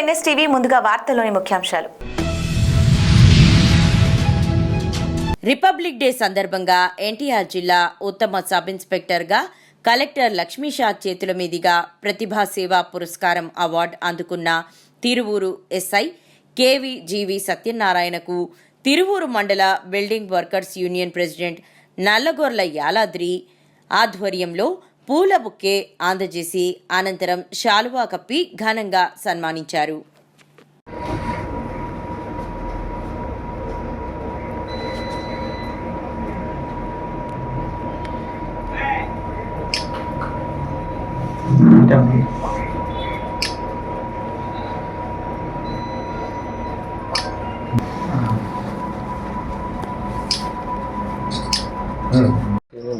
NSTV ముందుగా వార్తల్లోని ముఖ్యాంశాలు. రిపబ్లిక్ డే సందర్భంగా ఎన్టీఆర్ జిల్లా ఉత్తమ సబ్ ఇన్స్పెక్టర్గా కలెక్టర్ లక్ష్మీషా చేతుల మీదుగా ప్రతిభా సేవా పురస్కారం అవార్డు అందుకున్న తిరువూరు ఎస్ఐ కేవీజీవి సత్యనారాయణకు తిరువూరు మండల building workers union president Nallagorla Yaladri ఆధ్వర్యంలో పూల బుక్కే అందజేసి అనంతరం శాలువా కప్పి ఘనంగా సన్మానించారు.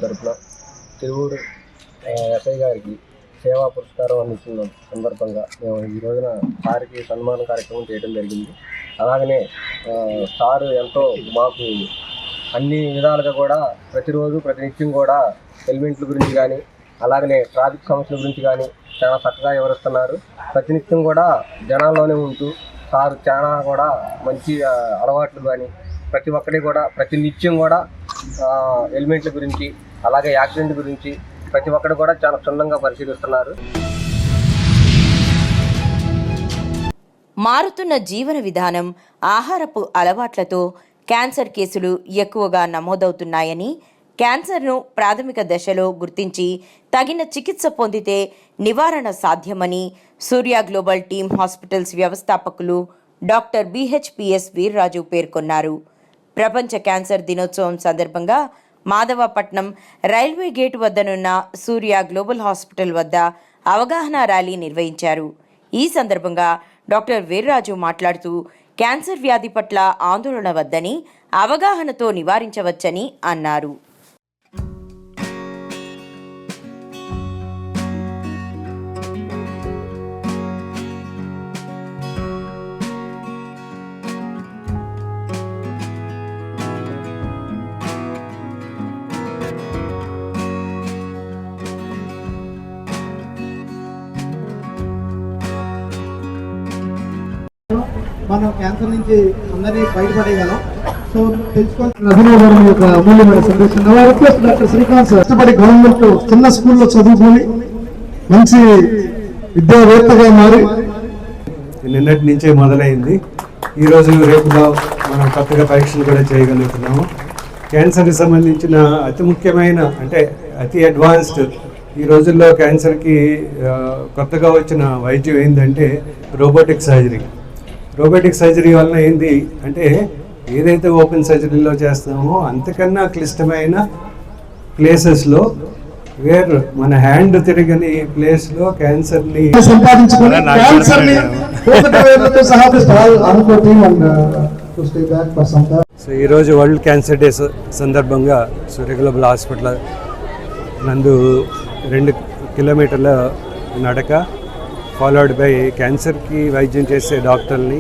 తరపున తిరువూరు ఎస్ఐ గారికి సేవా పురస్కారం అందిస్తున్న సందర్భంగా మేము ఈ రోజున సార్కి సన్మాన కార్యక్రమం చేయడం జరిగింది. అలాగనే సారు ఎంతో మాకు అన్ని విధాలుగా కూడా ప్రతిరోజు ప్రతినిత్యం కూడా హెల్మెట్ల గురించి కానీ అలాగనే ట్రాఫిక్ సమస్యల గురించి కానీ చాలా చక్కగా వివరిస్తున్నారు. ప్రతినిత్యం కూడా జనాల్లోనే ఉంటూ సారు చాలా కూడా మంచి అలవాట్లు కానీ ప్రతి ఒక్కటి కూడా ప్రతినిత్యం కూడా హెల్మెట్ల గురించి అలాగే యాక్సిడెంట్ గురించి ప్రతి ఒక్కరు కూడా చాలా క్షుణ్ణంగా పరిశీలిస్తున్నారు. మారుతున్న జీవన విధానం, ఆహారపు అలవాట్లతో క్యాన్సర్ కేసులు ఎక్కువగా నమోదవుతున్నాయని, క్యాన్సర్ను ప్రాథమిక దశలో గుర్తించి తగిన చికిత్స పొందితే నివారణ సాధ్యమని సూర్య గ్లోబల్ టీమ్ హాస్పిటల్స్ వ్యవస్థాపకులు డాక్టర్ బిహెచ్పిఎస్ వీర్రాజు పేర్కొన్నారు. ప్రపంచ క్యాన్సర్ దినోత్సవం సందర్భంగా మాధవపట్నం రైల్వే గేటు వద్దనున్న సూర్య గ్లోబల్ హాస్పిటల్ వద్ద అవగాహన ర్యాలీ నిర్వహించారు. ఈ సందర్భంగా డాక్టర్ వీర్రాజు మాట్లాడుతూ క్యాన్సర్ వ్యాధి పట్ల ఆందోళన వద్దని, అవగాహనతో నివారించవచ్చని అన్నారు. మనం క్యాన్సర్ నుంచి అందరినీ బయటపడేయగలం. సో తెలుసుకోవాల్సిన యొక్క అమూల్యమైన సందేశం. డాక్టర్ శ్రీకాంత్ కష్టపడి గవర్నమెంట్ చిన్న స్కూల్లో చదువుకొని మంచి విద్యావేత్తగా మారి నిన్నటి నుంచే మొదలైంది. ఈరోజు రేపులో మనం కొత్తగా పరీక్షలు కూడా చేయగలుగుతున్నాము. క్యాన్సర్కి సంబంధించిన అతి ముఖ్యమైన అంటే అతి అడ్వాన్స్డ్ ఈ రోజుల్లో క్యాన్సర్కి కొత్తగా వచ్చిన వైద్యం ఏంటంటే రోబోటిక్ సర్జరీ. రోబోటిక్ సర్జరీ వలన ఏంది అంటే ఏదైతే ఓపెన్ సర్జరీలో చేస్తామో అంతకన్నా క్లిష్టమైన ప్లేసెస్లో వేర్ మన హ్యాండ్ తిరగని ప్లేస్లో క్యాన్సర్ని సో ఈరోజు వరల్డ్ క్యాన్సర్ డే సందర్భంగా సూర్య గ్లోబల్ హాస్పిటల్ నందు 2 కిలోమీటర్ల నడక ఫాలోడ్ బై క్యాన్సర్కి వైద్యం చేసే డాక్టర్ని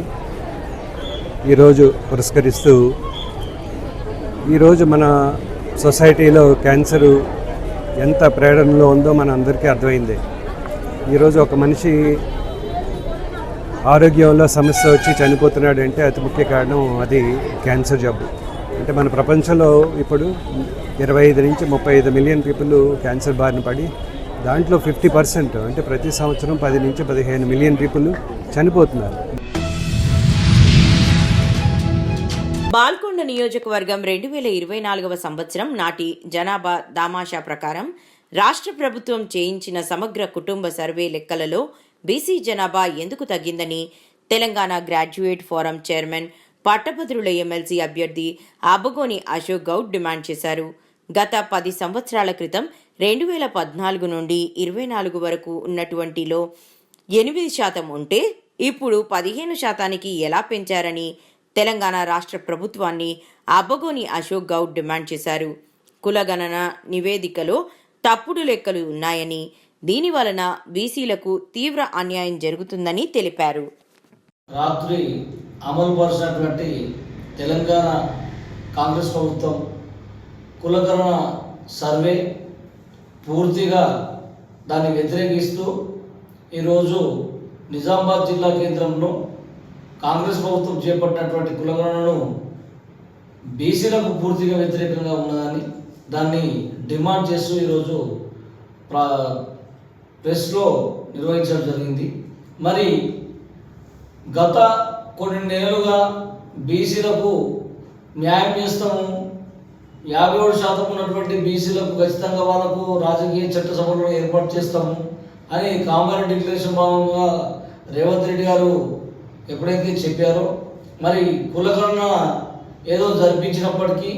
ఈరోజు పురస్కరిస్తూ ఈరోజు మన సొసైటీలో క్యాన్సరు ఎంత ప్రేరణలో ఉందో మన అందరికీ అర్థమైంది. ఈరోజు ఒక మనిషి ఆరోగ్యంలో సమస్య వచ్చి చనిపోతున్నాడు అంటే అతి ముఖ్య కారణం అది క్యాన్సర్ జబ్బు. అంటే మన ప్రపంచంలో ఇప్పుడు 25 నుంచి 35 మిలియన్ పీపుల్ క్యాన్సర్ బారిన పడి దాంట్లో 50% అంటే ప్రతి సంవత్సరం 10 నుంచి 15 మిలియన్ పీపుల్ చనిపోతున్నారు. బాల్కొండ నియోజకవర్గం 2024వ సంవత్సరం నాటి జనాభా దామాషా ప్రకారం రాష్ట్ర ప్రభుత్వం చేయించిన సమగ్ర కుటుంబ సర్వే లెక్కలలో బీసీ జనాభా ఎందుకు తగ్గిందని తెలంగాణ గ్రాడ్యుయేట్ ఫోరం చైర్మన్ పట్టభద్రుల ఎమ్మెల్సీ అభ్యర్థి అబ్బగోని అశోక్ గౌడ్ డిమాండ్ చేశారు. గత 10 సంవత్సరాల క్రితం 2014 నుండి 24 వరకు ఉన్నటువంటిలో 8% ఉంటే ఇప్పుడు 15% ఎలా పెంచారని తెలంగాణ రాష్ట్ర ప్రభుత్వాన్ని అబ్బగోని అశోక్ గౌడ్ డిమాండ్ చేశారు. కులగణన నివేదికలో తప్పుడు లెక్కలు ఉన్నాయని, దీని వలన బీసీలకు తీవ్ర అన్యాయం జరుగుతుందని తెలిపారు. రాత్రి అమలుపరిచినటువంటి తెలంగాణ కాంగ్రెస్ ప్రభుత్వం కులగణన సర్వే పూర్తిగా దాన్ని వ్యతిరేకిస్తూ ఈరోజు నిజామాబాద్ జిల్లా కేంద్రంలో కాంగ్రెస్ ప్రభుత్వం చేపట్టినటువంటి కులగణనను బీసీలకు పూర్తిగా వ్యతిరేకంగా ఉన్నదని దాన్ని డిమాండ్ చేస్తూ ఈరోజు ప్రెస్లో నిర్వహించడం జరిగింది. మరి గత కొన్ని నెలలుగా బీసీలకు న్యాయం చేస్తాము, 57% ఉన్నటువంటి బీసీలకు ఖచ్చితంగా వాళ్ళకు రాజకీయ చట్టసభలు ఏర్పాటు చేస్తాము అని కామారెడ్డి డిక్లరేషన్ భాగంగా రేవంత్ రెడ్డి గారు ఎప్పుడైతే చెప్పారో, మరి కులగణన ఏదో జరిపించినప్పటికీ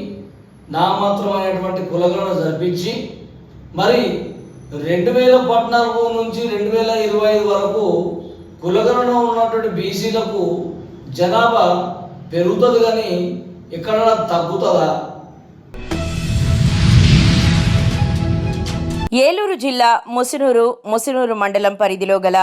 నామాత్రమైనటువంటి కులగణన జరిపించి మరి 2014 నుంచి 2025 వరకు కులగణన ఉన్నటువంటి బీసీలకు జనాభా పెరుగుతుంది కానీ ఎక్కడైనా తగ్గుతుందా? ఏలూరు జిల్లా ముసునూరు మండలం పరిధిలో గల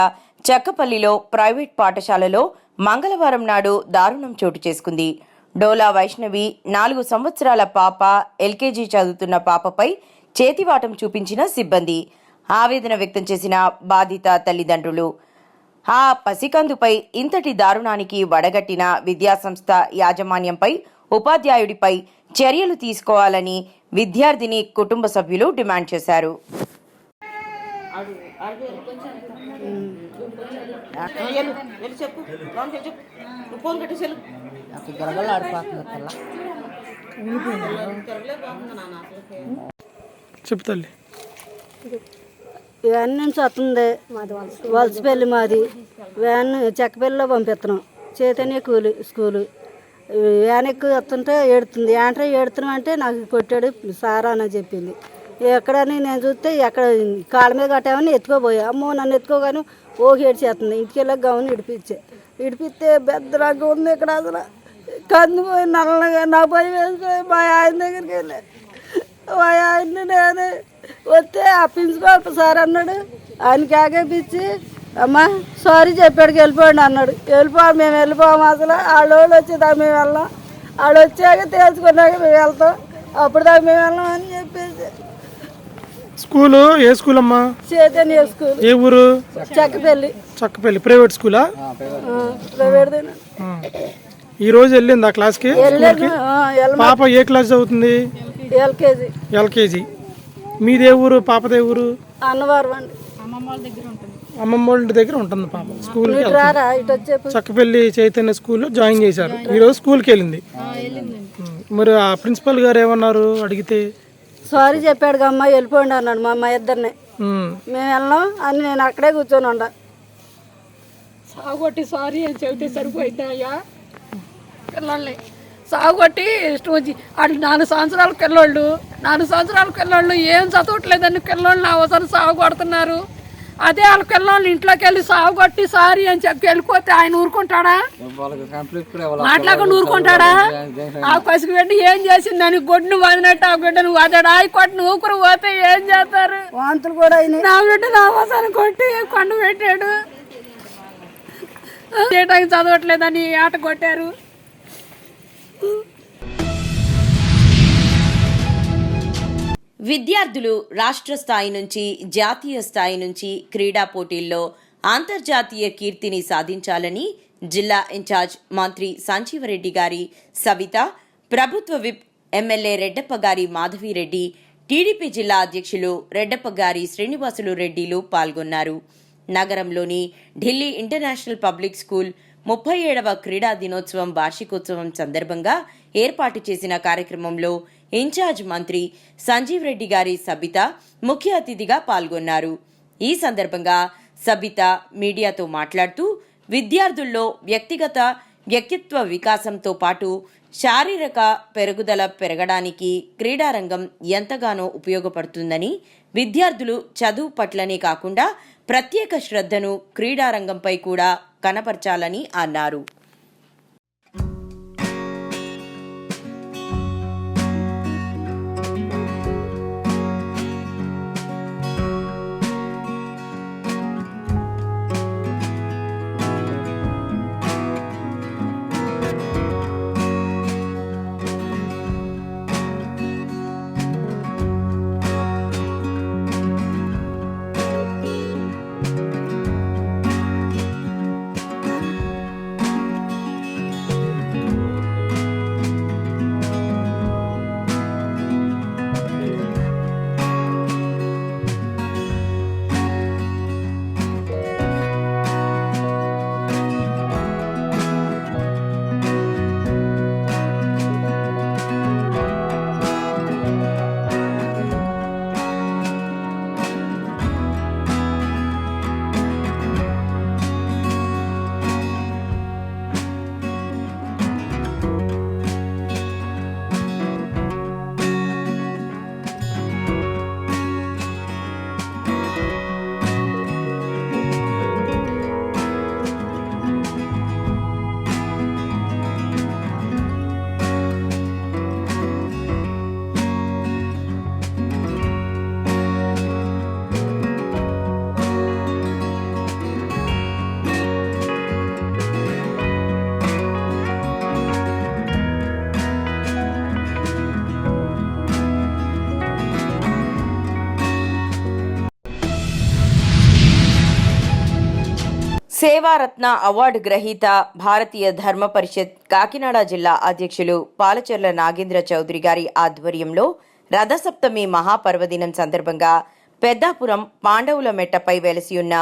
చక్కపల్లిలో ప్రైవేట్ పాఠశాలలో మంగళవారం నాడు దారుణం చోటు చేసుకుంది. డోలా వైష్ణవి 4 సంవత్సరాల పాప ఎల్కేజీ చదువుతున్న పాపపై చేతివాటం చూపించిన సిబ్బంది. ఆవేదన వ్యక్తం చేసిన బాధిత తల్లిదండ్రులు. ఆ పసికందుపై ఇంతటి దారుణానికి వడగట్టిన విద్యాసంస్థ యాజమాన్యంపై, ఉపాధ్యాయుడిపై చర్యలు తీసుకోవాలని విద్యార్థిని కుటుంబ సభ్యులు డిమాండ్ చేశారు. చెప్తాలి వ్యాన్ నుంచి వస్తుంది, వలసపల్లి మాది. వ్యాన్ చెక్కపల్లిలో పంపిస్తున్నాం, చైతన్య స్కూలు. వ్యాన్ ఎక్కువ వస్తుంటే ఏడుతుంది. ఏంటంటే ఏడుతున్నాం అంటే నాకు కొట్టాడు సారా అని చెప్పింది. ఎక్కడని నేను చూస్తే ఎక్కడ కాళ్ళ మీద కట్టామని ఎత్తుకోపోయా. అమ్మో నన్ను ఎత్తుకోగానే ఓకి ఏడ్చేస్తుంది. ఇంటికి వెళ్ళా గౌన్ ఇడిపిస్తే బెద్దరాగా ఉంది. ఇక్కడ అసలు కందిపోయి నల్లగా నా భయం వేసిపోయి మా ఆయన దగ్గరికి వెళ్ళా. మా ఆయన్ని నేను వస్తే ఆ ప్రిన్సిపాల్ సార్ అన్నాడు, ఆయనకి ఆగేపించి అమ్మా సారీ చెప్పాడు వెళ్ళిపోండి అన్నాడు. మేము వెళ్ళిపోము. అసలు వాళ్ళు వచ్చేదాకా మేము వెళ్ళాం, వాళ్ళు వచ్చాక తెలుసుకున్నాక మేము వెళ్తాం, అప్పుడు దాకా మేము వెళ్ళాం అని చెప్పేసి. స్కూలు ఏ స్కూల్ అమ్మా? చైతన్య స్కూల్. ఏ ఊరు? చక్కపల్లి. ప్రైవేట్ స్కూలా? ప్రైవేట్. ఈ రోజు వెళ్ళింది ఆ క్లాస్కి? పాప ఏ క్లాస్ చదువుతుంది? ఎల్కేజీ. మీదే ఊరు? పాపదే ఊరు? అన్నవరం అండి. అమ్మమ్మ వాళ్ళ దగ్గర ఉంటుంది పాప. స్కూల్ చక్కపల్లి చైతన్య స్కూల్లో జాయిన్ చేశారు. ఈరోజు స్కూల్కి వెళ్ళింది. మరి ఆ ప్రిన్సిపల్ గారు ఏమన్నారు అడిగితే? సారీ చెప్పాడు అమ్మ వెళ్ళిపోండి అన్నాడు మా ఇద్దరిని. మేము వెళ్ళాం అని నేను అక్కడే కూర్చొని ఉండ. సాగొట్టి సారీ అని చెబితే సరిపోయింది అయ్యా. పిల్లల్ని సాగొట్టి వాళ్ళు 4 సంవత్సరాల పిల్లోళ్ళు, 4 సంవత్సరాల పిల్లోళ్ళు ఏం చదవట్లేదని పిల్లోళ్ళని అవసరం సాగు కొడుతున్నారు. అదే వాళ్ళ పిల్లోళ్ళు ఇంట్లోకి వెళ్ళి సాగు కొట్టి సారీ అని చెప్పి వెళ్ళిపోతే ఆయన ఊరుకుంటాడా? మాట్లాడకుండా ఊరుకుంటాడా? ఆ పసికి పెట్టి ఏం చేసిందని గొడ్డును వదినట్టు ఆ బిడ్డను వదడు ఆయి కొట్టిన ఊపిరి పోతే ఏం చేస్తారు? వాంతులు కూడా నా బిడ్డను అవసరం కొట్టి కొండ పెట్టాడు. చేయటానికి చదవట్లేదని ఆట కొట్టారు. విద్యార్థులు రాష్ట్ర స్థాయి నుంచి జాతీయ స్థాయి నుంచి క్రీడా పోటీల్లో అంతర్జాతీయ కీర్తిని సాధించాలని జిల్లా ఇన్ఛార్జ్ మంత్రి సంజీవరెడ్డి గారి సవిత, ప్రభుత్వ whip MLA Reddappagari Madhavi Reddy, TDP జిల్లా అధ్యక్షులు రెడ్డప్పగారి శ్రీనివాసులు రెడ్డిలు పాల్గొన్నారు. నగరంలోని ఢిల్లీ ఇంటర్నేషనల్ పబ్లిక్ స్కూల్ 37వ క్రీడా దినోత్సవం వార్షికోత్సవం సందర్భంగా ఏర్పాటు చేసిన కార్యక్రమంలో ఇన్ఛార్జ్ మంత్రి సంజీవ్ రెడ్డి గారి సబిత ముఖ్య అతిథిగా పాల్గొన్నారు. ఈ సందర్భంగా సబిత మీడియాతో మాట్లాడుతూ విద్యార్థుల్లో వ్యక్తిత్వ వికాసంతో పాటు శారీరక పెరుగుదల పెరగడానికి క్రీడారంగం ఎంతగానో ఉపయోగపడుతుందని, విద్యార్థులు చదువు పట్లనే కాకుండా ప్రత్యేక శ్రద్ధను క్రీడారంగంపై కూడా కనపర్చాలని అన్నారు. సేవారత్న అవార్డు గ్రహీత భారతీయ ధర్మ పరిషత్ కాకినాడ జిల్లా అధ్యక్షులు పాలచెర్ల నాగేంద్ర చౌదరి గారి ఆధ్వర్యంలో రథసప్తమి మహాపర్వదినం సందర్భంగా పెద్దాపురం పాండవుల మెట్టపై వెలసియున్న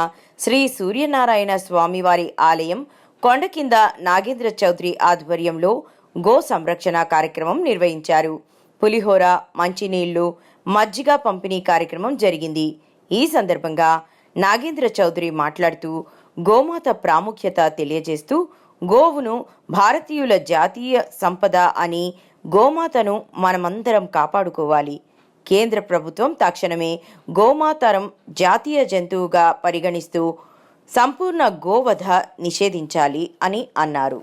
శ్రీ సూర్యనారాయణ స్వామివారి ఆలయం కొండ కింద నాగేంద్ర చౌదరి ఆధ్వర్యంలో గో సంరక్షణ కార్యక్రమం నిర్వహించారు. పులిహోర, మంచినీళ్లు, మజ్జిగ పంపిణీ కార్యక్రమం జరిగింది. ఈ సందర్భంగా నాగేంద్ర చౌదరి మాట్లాడుతూ గోమాత ప్రాముఖ్యత తెలియజేస్తూ గోవును భారతీయుల జాతీయ సంపద అని, గోమాతను మనమందరం కాపాడుకోవాలి. కేంద్ర ప్రభుత్వం తక్షణమే గోమాతరం జాతీయ జంతువుగా పరిగణిస్తూ సంపూర్ణ గోవధ నిషేధించాలి అని అన్నారు.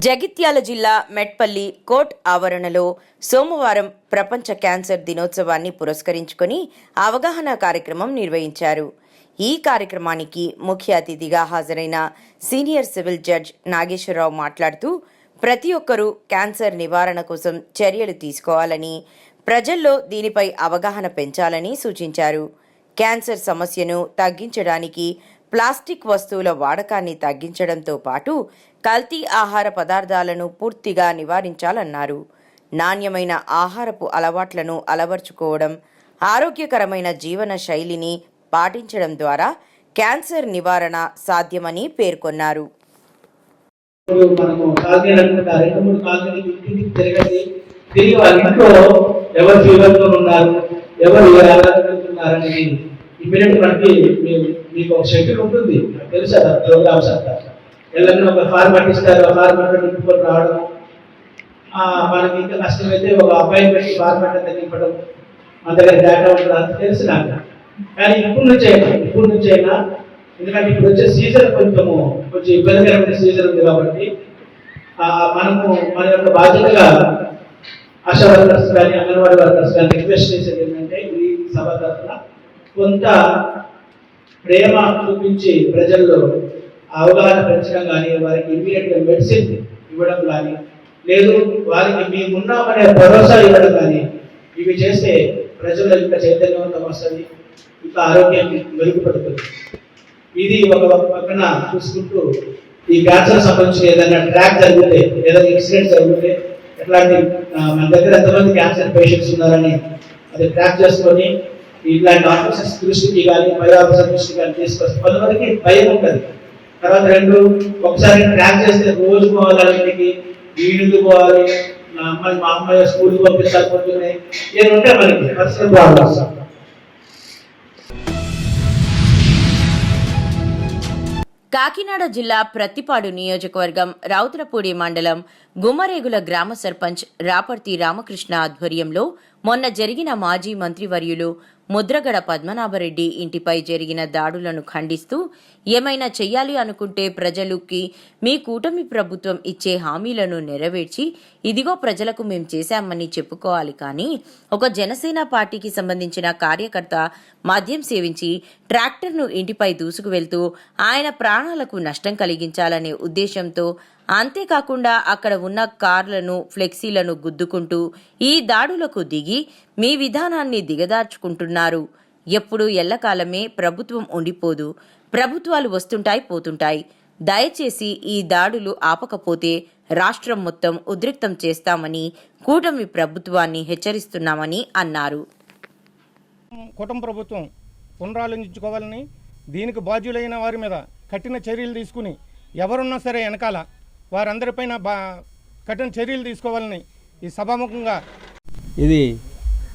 జగిత్యాల జిల్లా మెట్పల్లి కోర్ట్ ఆవరణలో సోమవారం ప్రపంచ క్యాన్సర్ దినోత్సవాన్ని పురస్కరించుకొని అవగాహన కార్యక్రమం నిర్వహించారు. ఈ కార్యక్రమానికి ముఖ్య అతిథిగా హాజరైన సీనియర్ సివిల్ జడ్జ్ నాగేశ్వరరావు మాట్లాడుతూ ప్రతి ఒక్కరూ క్యాన్సర్ నివారణ కోసం చర్యలు తీసుకోవాలని, ప్రజల్లో దీనిపై అవగాహన పెంచాలని సూచించారు. క్యాన్సర్ సమస్యను తగ్గించడానికి ప్లాస్టిక్ వస్తువుల వాడకాన్ని తగ్గించడంతో పాటు కల్తీ ఆహార పదార్థాలను పూర్తిగా నివారించాలన్నారు. నాణ్యమైన ఆహారపు అలవాట్లను అలవర్చుకోవడం, ఆరోగ్యకరమైన జీవన శైలిని పాటించడం ద్వారా క్యాన్సర్ నివారణ సాధ్యమని పేర్కొన్నారు. ఇమీడియట్ మనకి మీకు ఒక షెడ్యూల్ ఉంటుంది, తెలుసా ప్రోగ్రామ్స్ అంతా. ఎల్లైనా ఒక ఫార్మాట్ ఇస్తారు, ఆ ఫార్మాట్ నింపుకొని రావడం, మనకి ఇంకా కష్టమైతే ఒక అపాయింట్మెంట్ ఫార్మాట్ అంతా నింపడం, మన దగ్గర డేటా ఉంటుంది, అంత తెలుసు నాకు. కానీ ఇప్పుడు నుంచి అయినా ఎందుకంటే ఇప్పుడు వచ్చే సీజన్ కొంచెం ఇబ్బందికరమైన సీజన్ ఉంది కాబట్టి మనము మన యొక్క బాధ్యతగా ఆశా వర్కర్స్ కానీ అంగన్వాడీ వర్కర్స్ కానీ రిక్వెస్ట్ చేసేది ఏంటంటే ఈ సభ తరఫున కొంత ప్రేమ చూపించి ప్రజల్లో అవగాహన పెంచడం కానీ, వారికి ఇమ్మీడియట్గా మెడిసిన్ ఇవ్వడం కానీ, లేదు వారికి మేమున్నామనే భరోసా ఇవ్వడం కానీ, ఇవి చేస్తే ప్రజల్లో ఇంకా చైతన్యవంతం వస్తుంది, ఇంకా ఆరోగ్యం మెరుగుపడుతుంది. ఇది ఒక పక్కన చూసుకుంటూ ఈ క్యాన్సర్ సంబంధించి ఏదైనా ట్రాక్ జరిగితే, ఏదైనా ఇన్సిడెంట్ జరిగితే, ఎట్లాంటి మన దగ్గర ఎంతమంది క్యాన్సర్ పేషెంట్స్ ఉన్నారని అది ట్రాక్ చేసుకొని ఇట్లాంటి ఆఫీసర్స్ దృష్టికి కానీ, పై ఆఫీసర్ దృష్టికి కానీ తీసుకొస్తే కొంతమందికి భయం ఉంటుంది. తర్వాత ఒకసారి ట్రాక్ చేస్తే రోజు పోవాలి, ఇంటికి వీడికి పోవాలి, మా అమ్మాయి స్కూల్కి పంపించాలి, ఏమి ఉంటాయి మనకి పర్సనల్ ప్రాబ్లమ్స్. కాకినాడ జిల్లా ప్రత్తిపాడు నియోజకవర్గం రౌతులపూడి మండలం గుమ్మరేగుల గ్రామ సర్పంచ్ రాపర్తి రామకృష్ణ ఆధ్వర్యంలో మొన్న జరిగిన మాజీ మంత్రివర్యులు ముద్రగడ పద్మనాభరెడ్డి ఇంటిపై జరిగిన దాడులను ఖండిస్తూ ఏమైనా చెయ్యాలి అనుకుంటే ప్రజలకి మీ కూటమి ప్రభుత్వం ఇచ్చే హామీలను నెరవేర్చి ఇదిగో ప్రజలకు మేం చేశామని చెప్పుకోవాలి. కానీ ఒక జనసేన పార్టీకి సంబంధించిన కార్యకర్త మద్యం సేవించి ట్రాక్టర్ను ఇంటిపై దూసుకు వెళ్తూ ఆయన ప్రాణాలకు నష్టం కలిగించాలనే ఉద్దేశంతో, అంతేకాకుండా అక్కడ ఉన్న కార్లను ఫ్లెక్సీలను గుద్దుకుంటూ ఈ దాడులకు దిగి మీ విధానాన్ని దిగదార్చుకుంటున్నారు. ఎప్పుడు ఎల్లకాలమే ప్రభుత్వం ఉండిపోదు, ప్రభుత్వాలు వస్తుంటాయి పోతుంటాయి. దయచేసి ఈ దాడులు ఆపకపోతే రాష్ట్రం మొత్తం ఉద్రిక్తం చేస్తామని కూటమి ప్రభుత్వాన్ని హెచ్చరిస్తున్నామని అన్నారు. కుటుంబ ప్రభుత్వం పునరాలోచించుకోవాలని, దీనికి బాధ్యులైన వారి మీద కఠిన చర్యలు తీసుకుని ఎవరున్నా సరే వెనకాల వారందరిపైన కఠిన చర్యలు తీసుకోవాలని ఈ సభాముఖంగా. ఇది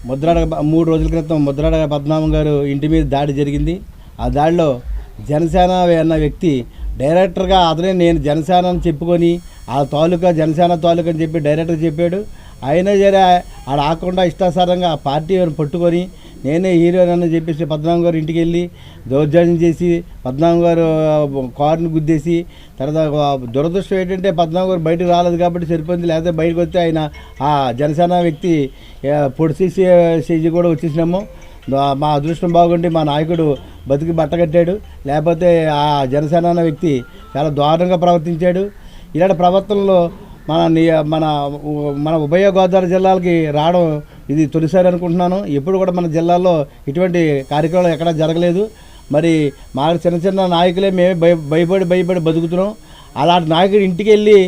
ముద్రాడ 3 రోజుల క్రితం ముద్రాడ పద్మనాభం గారు ఇంటి మీద దాడి జరిగింది. ఆ దాడిలో జనసేన అన్న వ్యక్తి డైరెక్టర్గా అతనే నేను జనసేన అని చెప్పుకొని ఆ తాలూకా జనసేన తాలూకా అని చెప్పి డైరెక్టర్ చెప్పాడు. అయినా సరే ఆడ ఆకుండా ఇష్టాసారంగా ఆ పార్టీ పట్టుకొని నేనే హీరోని చెప్పేసి పద్మనాభం గారు ఇంటికి వెళ్ళి దౌర్జన్యం చేసి పద్మనాభం గారు కారుని గుద్దేసి, తర్వాత దురదృష్టం ఏంటంటే పద్మనాభం గారు బయటకు రాలేదు కాబట్టి సరిపోయింది. లేకపోతే బయటకు వస్తే ఆయన ఆ జనసేన వ్యక్తి పొడిసేసి స్టేజ్ కూడా వచ్చేసినాము. మా అదృష్టం బాగుండి మా నాయకుడు బతికి బట్టగట్టాడు. లేకపోతే ఆ జనసేన అన్న వ్యక్తి చాలా దారుణంగా ప్రవర్తించాడు. ఇలాంటి ప్రవర్తనలో మన ఉభయ గోదావరి జిల్లాలకి రావడం ఇది తొలిసారి అనుకుంటున్నాను. ఎప్పుడు కూడా మన జిల్లాలో ఇటువంటి కార్యక్రమాలు ఎక్కడా జరగలేదు. మరి మా చిన్న చిన్న నాయకులే మేమే భయపడి బతుకుతున్నాం. అలాంటి నాయకుడి ఇంటికి వెళ్ళి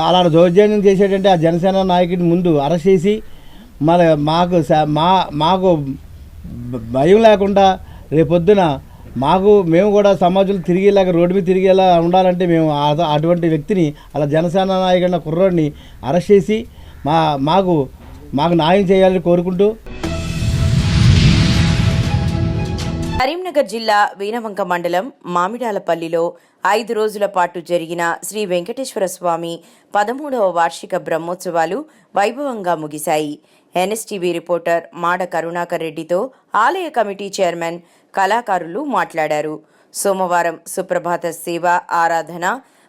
అలాంటి దౌర్జన్యం చేసేటంటే ఆ జనసేన నాయకుడిని ముందు అరెస్ట్ చేసి మరి మాకు భయం లేకుండా రేపొద్దున మేము కూడా సమాజంలో తిరిగేలాగా రోడ్డు మీద తిరిగేలా ఉండాలంటే మేము అటువంటి వ్యక్తిని అలా జనసేన నాయకుడిన కుర్రోడిని అరెస్ట్ చేసి మాకు న్యాయం చేయాలని కోరుకుంటూ. కరీంనగర్ జిల్లా వీణవంక మండలం మామిడాలపల్లిలో 5 రోజుల పాటు జరిగిన శ్రీ వెంకటేశ్వర స్వామి 13వ వార్షిక బ్రహ్మోత్సవాలు వైభవంగా ముగిశాయి. ఎన్ఎస్టీవీ రిపోర్టర్ మాడ కరుణాకర్ రెడ్డితో ఆలయ కమిటీ చైర్మన్, కళాకారులు మాట్లాడారు. సోమవారం సుప్రభాత సేవ, ఆరాధన,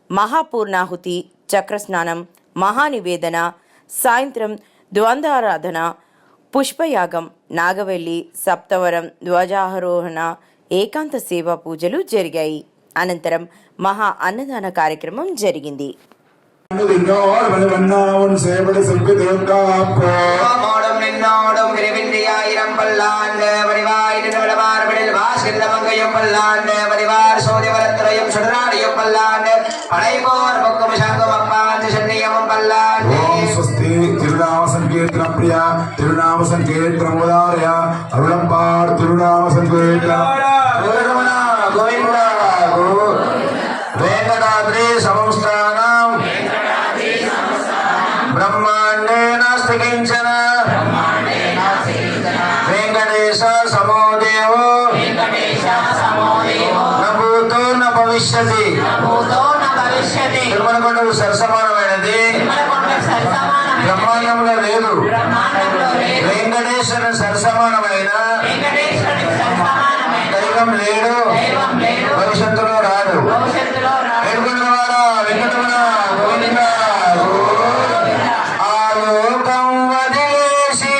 మహాపూర్ణాహుతి, చక్రస్నానం, మహానివేదన, సాయంత్రం ద్వంద్వారాధన, పుష్పయాగం, నాగవెల్లి, సప్తవరం, ధ్వజారోహణ, ఏకాంత సేవా పూజలు జరిగాయి. అనంతరం మహా అన్నదాన కార్యక్రమం జరిగింది. తిరునామ సంకీర్తన ప్రియ తిరునామ సంకీర్తన ఉదారయ అరుళంపాడు తిరునామ సంకీర్తన గోవింద వేంకటాద్రి సంస్థానం బ్రహ్మాండే నాస్తి కించన వెంకటేశ సమోదేవో నభూతో న భవిష్యతి. తిరుమలకొండకు సరసమానమైనది బ్రహ్మాండంలో లేదు. వెంకటేశ్వర సరసమానమైన దైవం లేడు, భవిష్యత్తులో రాడు. వెంకటవాడ వెంకటరమణ గోవింద. ఆలోకం వదిలేసి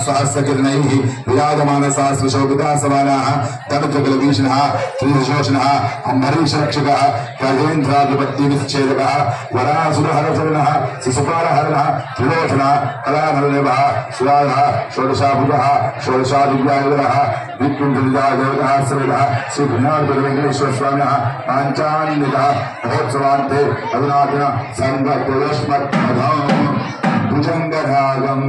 सहस्रकिरणैः विराजमान सहस्रशोभितासवानाः तनुजगलभीषणः त्रिशोषणः अम्बरीषरक्षकः गजेन्द्राधिपत्यविच्छेदकः वरासुरहरचरणः शिशुपालहरणः त्रिलोचनः कलाधरदेवः सुराधः षोडशाभुजः षोडशादिव्यायुधरः विकुण्ठविजयदेवतः सवितः श्रीभिन्नाथवेङ्कटेश्वरस्वामिनः पाञ्चान्वितः महोत्सवान्ते अधुनादिन सङ्गत्रयस्मत्पदां भुजङ्गरागम्.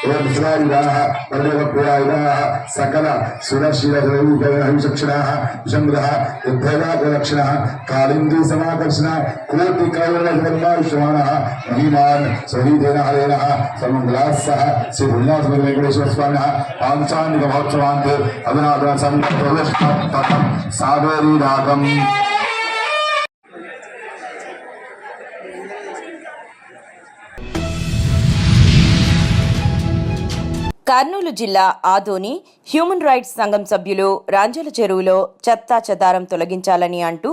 एवं शिवायुधाः परिणयप्रियायुधाः सकल सुरशीलचक्षणाः विषमृतः युद्धजातलक्षणः कालिन्दी समाकर्षणः कोटिकौरणजन्मायुष्यमाणः महिमान् सहीतेन हरेणः समङ्गलास्सः श्री भुजनाथ वेंकटेश्वर स्वामिनः पाञ्चान्निक महोत्सवान्ते अधुना संप्रवेशं सागरीरागम् కర్నూలు జిల్లా ఆదోని హ్యూమన్ రైట్స్ సంఘం సభ్యులు రాంజల చెరువులో చెత్తా చెదారం తొలగించాలని అంటూ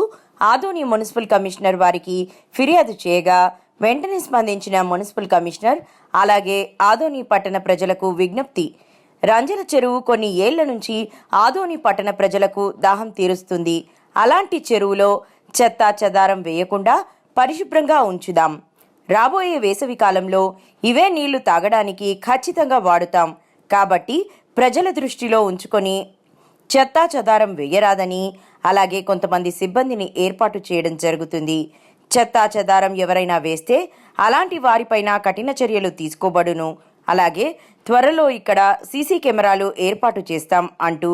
ఆదోని మున్సిపల్ కమిషనర్ వారికి ఫిర్యాదు చేయగా వెంటనే స్పందించిన మున్సిపల్ కమిషనర్ అలాగే ఆదోని పట్టణ ప్రజలకు విజ్ఞప్తి. రాంజల చెరువు కొన్ని ఏళ్ల నుంచి ఆదోని పట్టణ ప్రజలకు దాహం తీరుస్తుంది. అలాంటి చెరువులో చెత్తా చెదారం వేయకుండా పరిశుభ్రంగా ఉంచుదాం. రాబోయే వేసవి కాలంలో ఇవే నీళ్లు తాగడానికి ఖచ్చితంగా వాడుతాం. కాబట్టి ప్రజల దృష్టిలో ఉంచుకొని చెత్తా చెదారం వేయరాదని, అలాగే కొంతమంది సిబ్బందిని ఏర్పాటు చేయడం జరుగుతుంది. చెత్తా చెదారం ఎవరైనా వేస్తే అలాంటి వారిపైన కఠిన చర్యలు తీసుకోబడును. అలాగే త్వరలో ఇక్కడ సీసీ కెమెరాలు ఏర్పాటు చేస్తాం అంటూ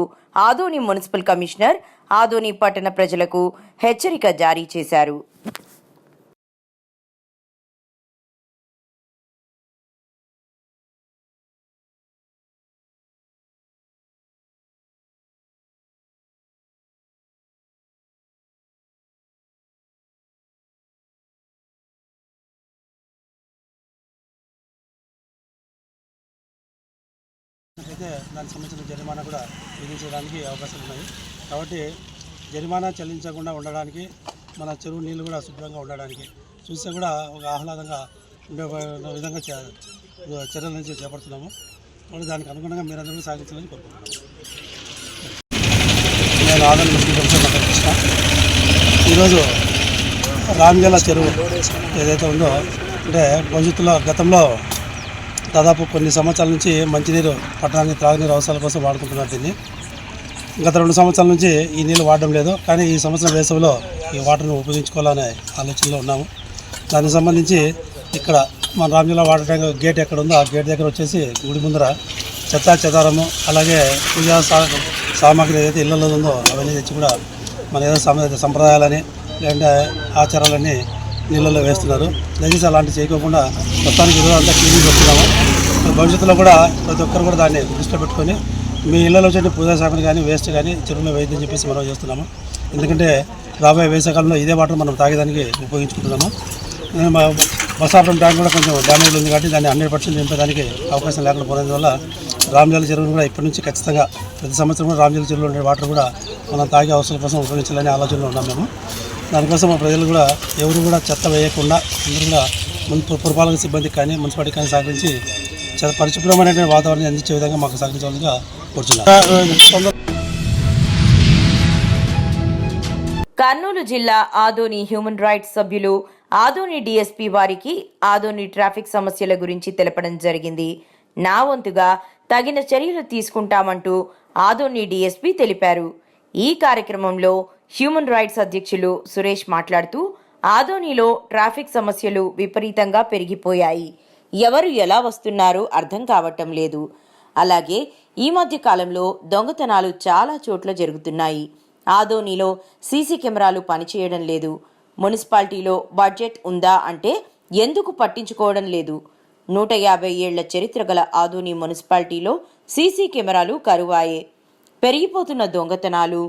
ఆదోని మున్సిపల్ కమిషనర్ ఆదోని పట్టణ ప్రజలకు హెచ్చరిక జారీ చేశారు. అయితే దానికి సంబంధించిన జరిమానా కూడా విధించడానికి అవకాశాలు ఉన్నాయి. కాబట్టి జరిమానా చెల్లించకుండా ఉండడానికి, మన చెరువు నీళ్ళు కూడా శుభ్రంగా ఉండడానికి, చూస్తే కూడా ఒక ఆహ్లాదంగా ఉండే విధంగా చర్యల నుంచి చేపడుతున్నాము. కాబట్టి దానికి అనుగుణంగా మీరందరూ కూడా సాగించాలని కోరుకుంటున్నాము. నేను ఆదరణ ముస్లిం కమిషన్ కృష్ణ. ఈరోజు రాంజల చెరువు ఏదైతే ఉందో, అంటే భవిష్యత్తులో గతంలో దాదాపు కొన్ని సంవత్సరాల నుంచి మంచినీరు పట్టణానికి త్రాగునీరు అవసరాల కోసం వాడుకుంటున్నారు. దీన్ని గత 2 సంవత్సరాల నుంచి ఈ నీళ్ళు వాడడం లేదు. కానీ ఈ సంవత్సరం వేసవిలో ఈ వాటర్ను ఉపయోగించుకోవాలనే ఆలోచనలో ఉన్నాము. దానికి సంబంధించి ఇక్కడ మన రామజిల్లా వాటర్ గేట్ ఎక్కడ ఉందో ఆ గేట్ దగ్గర వచ్చేసి గుడి ముందర చెత్తా చెదారము, అలాగే పూజా సామాగ్రి ఏదైతే ఇళ్లలో ఉందో అవన్నీ తెచ్చి కూడా మన ఏదో సంప్రదాయాలని లేదంటే ఆచారాలన్నీ నీళ్ళల్లో వేస్తున్నారు. దయచేసి అలాంటివి చేయకోకుండా మొత్తానికి ఈరోజు అంతా క్లీనింగ్ వస్తున్నాము. భవిష్యత్తులో కూడా ప్రతి ఒక్కరు కూడా దాన్ని దృష్టిలో పెట్టుకొని మీ ఇళ్లలో వచ్చే పూజా సామాగ్రి కానీ వేస్ట్ కానీ చెరువులో వేయద్దని చెప్పేసి మనం చేస్తున్నాము. ఎందుకంటే రాబోయే వేసవికాలంలో ఇదే వాటర్ మనం తాగేదానికి ఉపయోగించుకుంటున్నాము. బసాపురం ట్యాంక్ కూడా కొంచెం డ్యామేజ్ ఉంది కాబట్టి దాన్ని 100% నింపేదానికి అవకాశం లేకుండా పోయినందువల్ల రామజల చెరువును కూడా ఇప్పటి నుంచి ఖచ్చితంగా ప్రతి సంవత్సరం కూడా రామజల చెరువులో ఉండే వాటర్ కూడా మనం తాగే అవసరం కోసం ఉపయోగించాలనే ఆలోచనలో ఉన్నాం మేము. దానికోసం మా ప్రజలు కూడా ఎవరు కూడా చెత్త వేయకుండా అందరూ కూడా పురపాలక సిబ్బందికి కానీ మున్సిపాలిటీకి కానీ సహకరించి పరిశుభ్రమైనటువంటి వాతావరణాన్ని అందించే విధంగా మాకు సహకరించాలని కోరుచున్నాను. కర్నూలు జిల్లా ఆదోని హ్యూమన్ రైట్స్ సభ్యులు ఆదోని డీఎస్పీ వారికి ఆదోని ట్రాఫిక్ సమస్యల గురించి తెలపడం జరిగింది. నా వంతుగా తగిన చర్యలు తీసుకుంటామంటూ ఆదోని డీఎస్పీ తెలిపారు. ఈ కార్యక్రమంలో హ్యూమన్ రైట్స్ అధ్యక్షులు సురేష్ మాట్లాడుతూ ఆదోనిలో ట్రాఫిక్ సమస్యలు విపరీతంగా పెరిగిపోయాయి. ఎవరు ఎలా వస్తున్నారో అర్థం కావటం లేదు. అలాగే ఈ మధ్య కాలంలో దొంగతనాలు చాలా చోట్ల జరుగుతున్నాయి. ఆదోనిలో సీసీ కెమెరాలు పనిచేయడం లేదు. మున్సిపాలిటీలో బడ్జెట్ ఉందా అంటే ఎందుకు పట్టించుకోవడం లేదు. 150 ఏళ్ల చరిత్ర గల ఆదోని మున్సిపాలిటీలో సీసీ కెమెరాలు కరువాయే. పెరిగిపోతున్న దొంగతనాలు,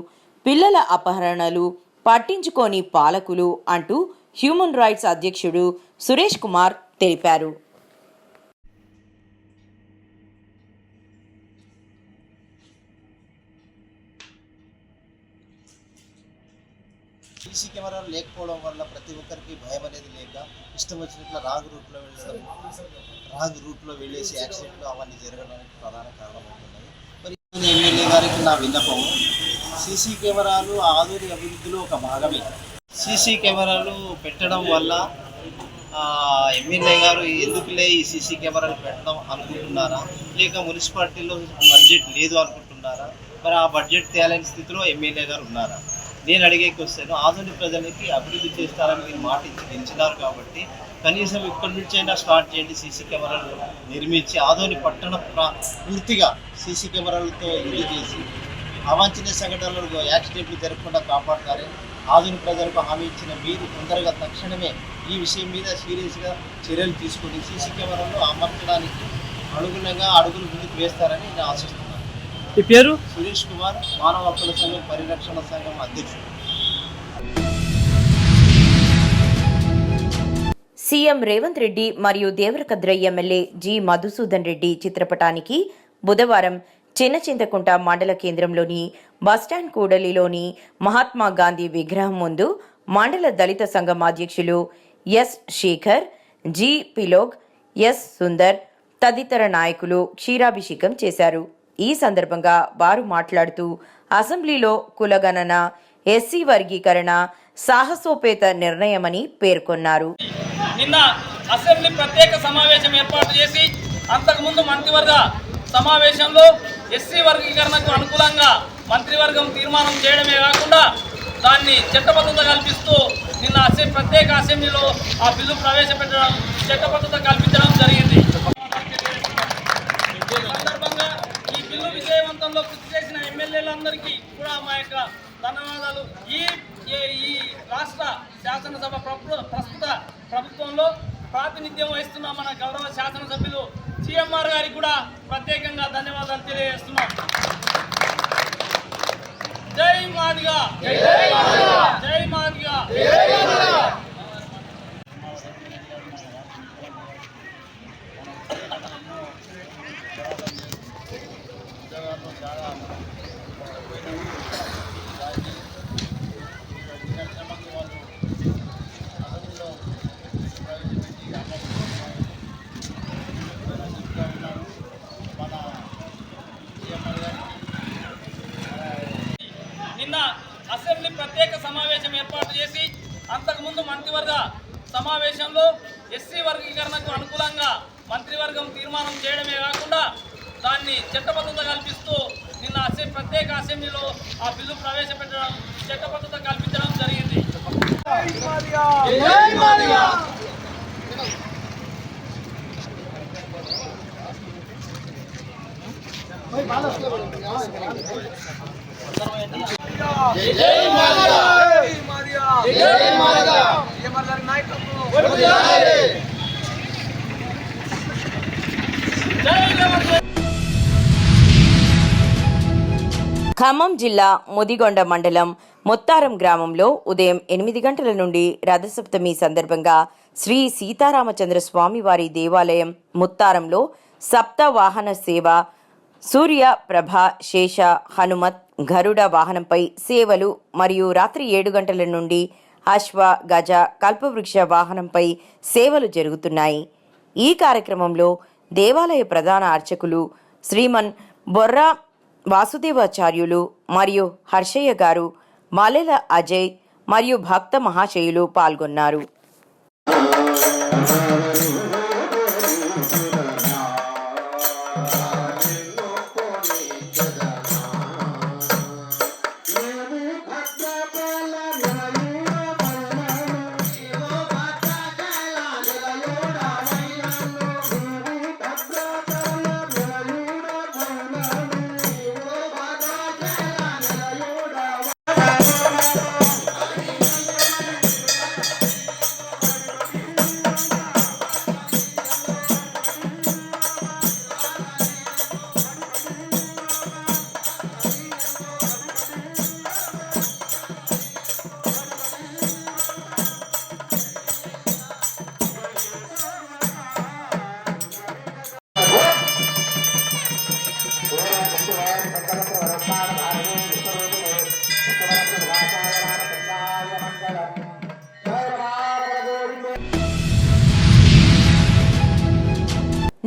పిల్లల అపహరణలు పట్టించుకోని పాలకులు అంటూ హ్యూమన్ రైట్స్ అధ్యక్షుడు సురేష్ కుమార్ తెలిపారు. సీసీ కెమెరాలు లేకపోవడం వల్ల ప్రతి ఒక్కరికి భయం అనేది లేక ఇష్టం వచ్చినట్లు రాంగ్ రూట్లో వెళ్ళేసి యాక్సిడెంట్లు అవన్నీ జరగడానికి ప్రధాన కారణం అవుతున్నాయి. మరి ఎమ్మెల్యే గారికి నా విన్నపం, సీసీ కెమెరాలు ఆధునిక అభివృద్ధిలో ఒక భాగమే. సీసీ కెమెరాలు పెట్టడం వల్ల ఎమ్మెల్యే గారు ఎందుకులే ఈ సీసీ కెమెరాలు పెట్టడం అనుకుంటున్నారా, లేక మున్సిపాలిటీలో బడ్జెట్ లేదు అనుకుంటున్నారా, మరి ఆ బడ్జెట్ తేలేని స్థితిలో ఎమ్మెల్యే గారు ఉన్నారా? నేను అడిగేకి వస్తాను, ఆధునిక ప్రజలకి అభివృద్ధి చేస్తారని మీరు మాట ఇచ్చి గెలిచినారు కాబట్టి కనీసం ఇక్కడి నుంచి అయినా స్టార్ట్ చేయండి. సీసీ కెమెరాలు నిర్మించి ఆధునిక పట్టణ పూర్తిగా సీసీ కెమెరాలతో ఇది చేసి అవాంఛనీయ సంఘటనలు యాక్సిడెంట్లు జరగకుండా కాపాడతారని ఆధునిక ప్రజలకు హామీ ఇచ్చిన మీరు తొందరగా తక్షణమే ఈ విషయం మీద సీరియస్గా చర్యలు తీసుకొని సీసీ కెమెరాలు అమర్చడానికి అడుగులు ముందుకు వేస్తారని నేను ఆశిస్తున్నాను. ఈ పేరు సురేష్ కుమార్, మానవ హక్కుల సంఘం పరిరక్షణ సంఘం అధ్యక్షుడు. సీఎం రేవంత్ రెడ్డి మరియు దేవరకద్ర ఎమ్మెల్యే జి మధుసూదన్ రెడ్డి చిత్రపటానికి బుధవారం చిన్నచింతకుంట మండల కేంద్రంలోని బస్టాండ్ కూడలిలోని మహాత్మా గాంధీ విగ్రహం ముందు మండల దళిత సంఘం అధ్యక్షులు ఎస్ శేఖర్, జి పిలోగ్, ఎస్ సుందర్ తదితర నాయకులు క్షీరాభిషేకం చేశారు. ఈ సందర్భంగా వారు మాట్లాడుతూ అసెంబ్లీలో కులగణన, ఎస్సీ వర్గీకరణ సాహసోపేత నిర్ణయమని పేర్కొన్నారు. నిన్న అసెంబ్లీ ప్రత్యేక సమావేశం ఏర్పాటు చేసి అంతకుముందు మంత్రివర్గ సమావేశంలో ఎస్సీ వర్గీకరణకు అనుకూలంగా మంత్రివర్గం తీర్మానం చేయడమే కాకుండా దాన్ని చట్టబద్ధత కల్పిస్తూ నిన్న ప్రత్యేక అసెంబ్లీలో ఆ బిల్లు ప్రవేశపెట్టడం, చట్టబద్ధత కల్పించడం జరిగింది. సందర్భంగా ఈ బిల్లు విజయవంతంలో కృషి చేసిన ఎమ్మెల్యేలందరికీ కూడా మా యొక్క ధన్యవాదాలు. ఈ రాష్ట్ర శాసనసభ ప్రస్తుత ప్రభుత్వంలో ప్రాతినిధ్యం వహిస్తున్న మన గౌరవ శాసనసభ్యులు సిఎంఆర్ గారికి కూడా ప్రత్యేకంగా ధన్యవాదాలు తెలియజేస్తున్నాం. జై మాదిగా, జై మాదిగా. నిన్న అసెంబ్లీ ప్రత్యేక సమావేశం ఏర్పాటు చేసి అంతకుముందు మంత్రివర్గ సమావేశంలో ఎస్సీ వర్గీకరణకు అనుకూలంగా మంత్రివర్గం తీర్మానం చేయడమే కాకుండా దాన్ని చట్టబద్ధత కల్పిస్తూ నిన్న ప్రత్యేక అసెంబ్లీలో ఆ బిల్లు ప్రవేశపెట్టడం, చట్టబద్ధత కల్పించడం జరిగింది. ఖమ్మం జిల్లా ముదిగొండ మండలం ముత్తారం గ్రామంలో ఉదయం 8 గంటల నుండి రథసప్తమి సందర్భంగా శ్రీ సీతారామచంద్ర స్వామివారి దేవాలయం ముత్తారంలో సప్త వాహన సేవ, సూర్య, ప్రభ, శేష, హనుమత్, గరుడ వాహనంపై సేవలు మరియు రాత్రి 7 గంటల నుండి అశ్వ, గజ, కల్పవృక్ష వాహనంపై సేవలు జరుగుతున్నాయి. ఈ కార్యక్రమంలో దేవాలయ ప్రధాన అర్చకులు శ్రీమన్ బొర్రా వాసుదేవాచార్యులు మరియు హర్షయ్య గారు, మాలెల అజయ్ మరియు భక్త మహాశయులు పాల్గొన్నారు.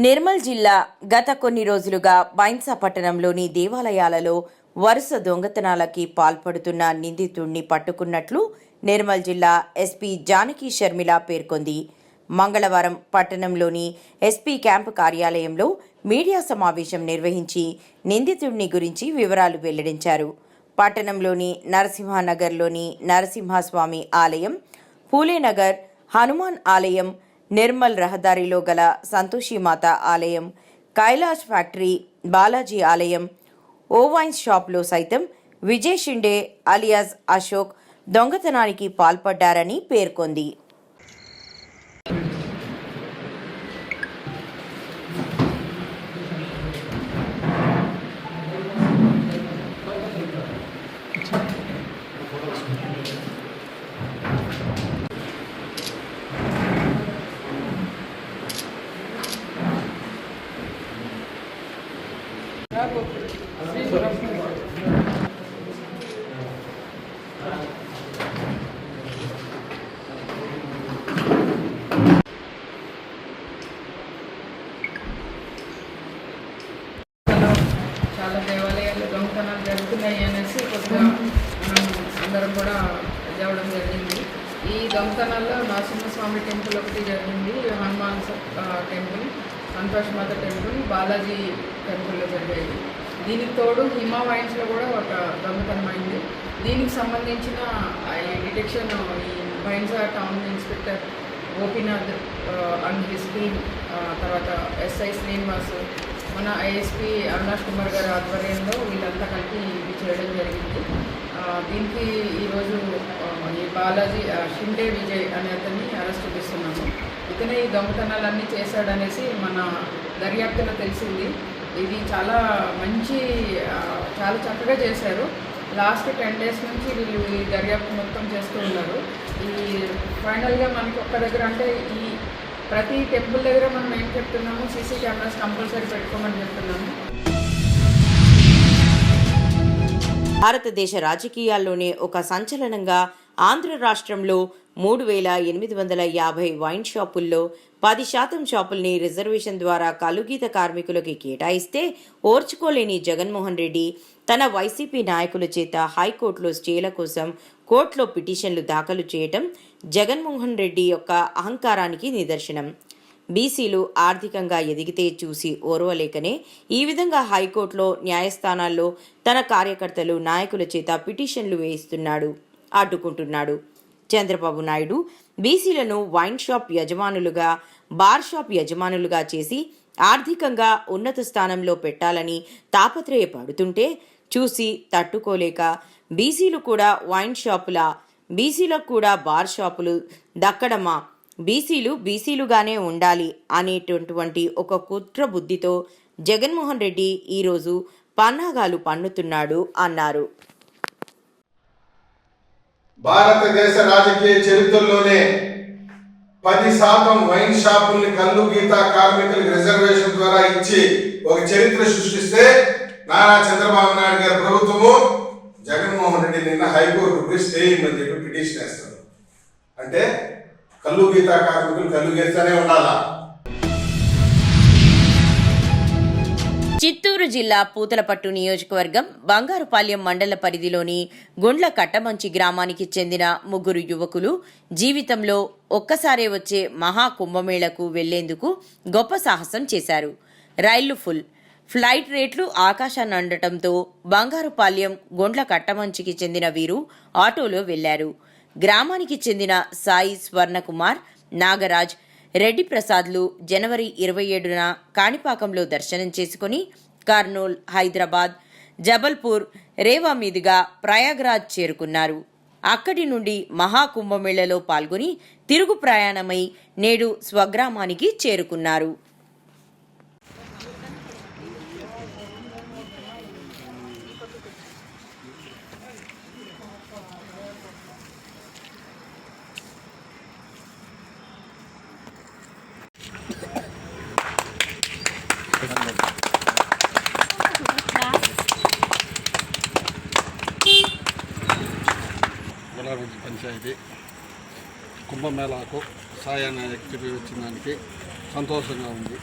నిర్మల్ జిల్లా గత కొన్ని రోజులుగా బైన్సా పట్టణంలోని దేవాలయాలలో వరుస దొంగతనాలకి పాల్పడుతున్న నిందితుడిని పట్టుకున్నట్లు నిర్మల్ జిల్లా ఎస్పీ జానకి షర్మిల పేర్కొంది. మంగళవారం పట్టణంలోని ఎస్పీ క్యాంపు కార్యాలయంలో మీడియా సమావేశం నిర్వహించి నిందితుడిని గురించి వివరాలు వెల్లడించారు. పట్టణంలోని నరసింహనగర్లోని నరసింహస్వామి ఆలయం, పూలేనగర్ హనుమాన్ ఆలయం, నిర్మల్ రహదారిలో గల సంతోషిమాత ఆలయం, కైలాష్ ఫ్యాక్టరీ, బాలాజీ ఆలయం, ఓవైన్స్ షాప్లో సైతం విజయ్ షిండే అలియాస్ అశోక్ దొంగతనానికి పాల్పడ్డారని పేర్కొంది. చాలా దేవాలయాల్లో దొంగతనాలు జరుగుతున్నాయి అనేసి కొద్దిగా మనం అందరం కూడా చదవడం జరిగింది. ఈ దొంగతనాల్లో నరసింహస్వామి టెంపుల్ ఒకటి జరిగింది, హనుమాన్ టెంపుల్, సంతోషమాత టెంపుల్, బాలాజీ టెంపుల్లో జరిగాయి. దీనికి తోడు హిమా వైన్స్లో కూడా ఒక దొంగతనం అయింది. దీనికి సంబంధించిన డిటెక్షన్ ఈ wines town inspector Gopinath and his team, తర్వాత ఎస్ఐ శ్రీనివాస్, మన ఐఎస్పీ అవినాష్ కుమార్ గారి ఆధ్వర్యంలో వీళ్ళంతా కలిపి ఇది చేయడం జరిగింది. దీనికి ఈరోజు ఈ బాలాజీ షిండే విజయ్ అనే అతన్ని అరెస్ట్ చేస్తున్నాము. ఇతనే ఈ దొంగతనాలన్నీ చేశాడనేసి మన దర్యాప్తులో తెలిసింది. ఇది చాలా చాలా చక్కగా చేశారు. లాస్ట్ 10 days నుంచి వీళ్ళు ఈ దర్యాప్తు మొత్తం చేస్తూ ఉన్నారు. ఈ ఫైనల్గా మనకి ఒక్క దగ్గర అంటే ఈ ప్రతి టెంపుల్ దగ్గర మనం ఏం చెప్తున్నాము, సీసీ కెమెరాస్ కంపల్సరీ పెట్టుకోమని చెప్తున్నాము. భారతదేశ రాజకీయాల్లోనే ఒక సంచలనంగా ఆంధ్ర రాష్ట్రంలో 3,850 వైన్ షాపుల్లో 10% షాపుల్ని రిజర్వేషన్ ద్వారా కలుగీత కార్మికులకి కేటాయిస్తే ఓర్చుకోలేని జగన్మోహన్ రెడ్డి తన వైసీపీ నాయకుల చేత హైకోర్టులో స్టేల కోసం కోర్టులో పిటిషన్లు దాఖలు చేయటం జగన్మోహన్ రెడ్డి యొక్క అహంకారానికి నిదర్శనం. బీసీలు ఆర్థికంగా ఎదిగితే చూసి ఓర్వలేకనే ఈ విధంగా హైకోర్టులో, న్యాయస్థానాల్లో తన కార్యకర్తలు, నాయకుల చేత పిటిషన్లు వేయిస్తున్నాడు, అడ్డుకుంటున్నాడు. చంద్రబాబు నాయుడు బీసీలను వైన్ షాప్ యజమానులుగా, బార్ షాప్ యజమానులుగా చేసి ఆర్థికంగా ఉన్నత స్థానంలో పెట్టాలని తాపత్రయపడుతుంటే చూసి తట్టుకోలేక బీసీలు కూడా వైన్ షాపుల, బీసీలకు కూడా బార్ షాపులు దక్కడమా, బీసీలు బీసీలుగానే ఉండాలి అనేటటువంటి ఒక కుట్ర బుద్ధితో జగన్మోహన్ రెడ్డి ఈరోజు పన్నాగాలు పన్నుతున్నాడు అన్నారు. భారతదేశ రాజకీయ చరిత్రలోనే 10% వైన్ షాపుల్ని కల్లు గీత కార్మికులకు రిజర్వేషన్ ద్వారా ఇచ్చి ఒక చరిత్ర సృష్టిస్తే నారా చంద్రబాబు నాయుడు గారి ప్రభుత్వము జగన్మోహన్ రెడ్డి నిన్న హైకోర్టు స్టే ఇమ్మని చెప్పి పిటిషన్ వేస్తారు. అంటే కల్లు గీత కార్మికులు కల్లు గీస్తూనే ఉండాలా? చిత్తూరు జిల్లా పూతలపట్టు నియోజకవర్గం బంగారుపాలెం మండల పరిధిలోని గుండ్ల కట్టమంచి గ్రామానికి చెందిన 3 యువకులు జీవితంలో ఒక్కసారే వచ్చే మహా కుంభమేళకు వెళ్లేందుకు గొప్ప సాహసం చేశారు. రైళ్లు ఫుల్, ఫ్లైట్ రేట్లు ఆకాశాన్ని అందటంతో బంగారుపాలెం గుండ్ల కట్టమంచికి చెందిన వీరు ఆటోలో వెళ్లారు. గ్రామానికి చెందిన సాయి స్వర్ణకుమార్, నాగరాజ్, రెడ్డి ప్రసాద్లు జనవరి 27న కాణిపాకంలో దర్శనం చేసుకుని కర్నూల్, హైదరాబాద్, జబల్పూర్, రేవా మీదుగా ప్రయాగ్రాజ్ చేరుకున్నారు. అక్కడి నుండి మహాకుంభమేళలో పాల్గొని తిరుగు ప్రయాణమై నేడు స్వగ్రామానికి చేరుకున్నారు. పంచాయతీ కుంభమేళాకు సాయాన్ని ఎక్కిపి వచ్చిన దానికి సంతోషంగా ఉంది.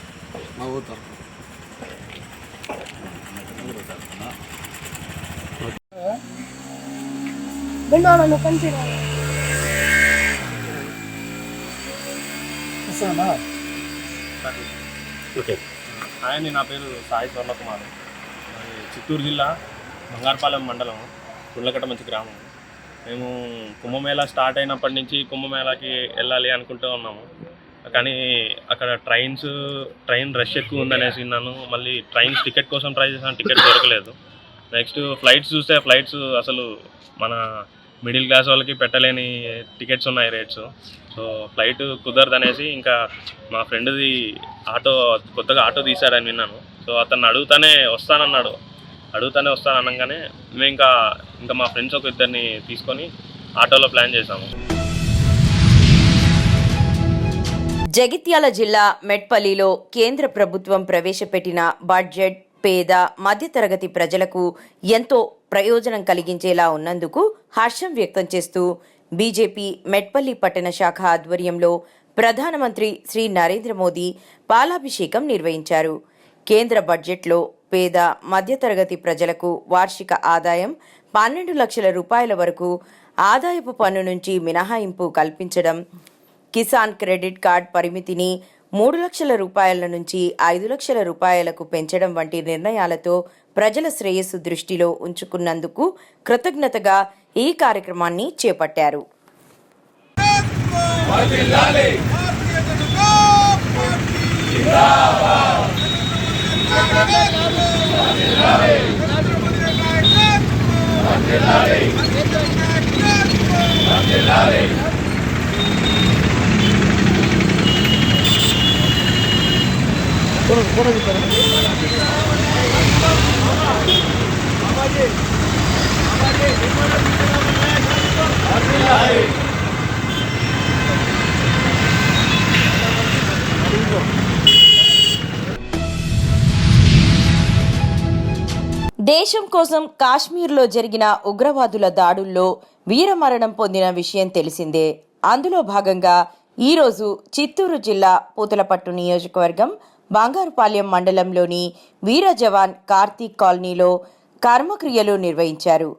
మా ఊరు తరఫున ఆయన నా పేరు సాయి స్వర్ణకుమార్, చిత్తూరు జిల్లా బంగారుపాలెం మండలం గుండ్లకట్ట మంచి గ్రామం. మేము కుంభమేళా స్టార్ట్ అయినప్పటి నుంచి కుంభమేళాకి వెళ్ళాలి అనుకుంటూ ఉన్నాము. కానీ అక్కడ ట్రైన్ రష్ ఎక్కువ ఉందనేసి విన్నాను. మళ్ళీ ట్రైన్స్ టికెట్ కోసం ట్రై చేసాను, టికెట్ దొరకలేదు. నెక్స్ట్ ఫ్లైట్స్ చూస్తే ఫ్లైట్స్ అసలు మన మిడిల్ క్లాస్ వాళ్ళకి పెట్టలేని టికెట్స్ ఉన్నాయి రేట్స్. సో ఫ్లైట్ కుదరదనేసి ఇంకా మా ఫ్రెండ్ది కొత్తగా ఆటో తీశాడని విన్నాను. సో అతన్ని అడుగుతానే వస్తాననగానే మేము ఇంకా మా ఫ్రెండ్స్ ఒక ఇద్దరిని తీసుకొని ఆటోలో ప్లాన్ చేసాము. జగిత్యాల జిల్లా మెట్పల్లిలో కేంద్ర ప్రభుత్వం ప్రవేశపెట్టిన బడ్జెట్ పేద మధ్యతరగతి ప్రజలకు ఎంతో ప్రయోజనం కలిగించేలా ఉన్నందుకు హర్షం వ్యక్తం చేస్తూ బీజేపీ మెట్పల్లి పట్టణ శాఖ ఆధ్వర్యంలో ప్రధానమంత్రి శ్రీ నరేంద్ర మోదీ పాలాభిషేకం నిర్వహించారు. కేంద్ర బడ్జెట్లో పేద మధ్యతరగతి ప్రజలకు వార్షిక ఆదాయం 12 లక్షల రూపాయల వరకు ఆదాయపు పన్ను నుంచి మినహాయింపు కల్పించడం, కిసాన్ క్రెడిట్ కార్డ్ పరిమితిని 3 లక్షల రూపాయల నుంచి 5 లక్షల రూపాయలకు పెంచడం వంటి నిర్ణయాలతో ప్రజల శ్రేయస్సు దృష్టిలో ఉంచుకున్నందుకు కృతజ్ఞతగా ఈ కార్యక్రమాన్ని చేపట్టారు. దేశం కోసం కాశ్మీర్లో జరిగిన ఉగ్రవాదుల దాడుల్లో వీరమరణం పొందిన విషయం తెలిసిందే. అందులో భాగంగా ఈరోజు చిత్తూరు జిల్లా పూతలపట్టు నియోజకవర్గం బంగారుపాలెం మండలంలోని వీర జవాన్ కార్తీక్ కాలనీలో కర్మక్రియలు నిర్వహించారు.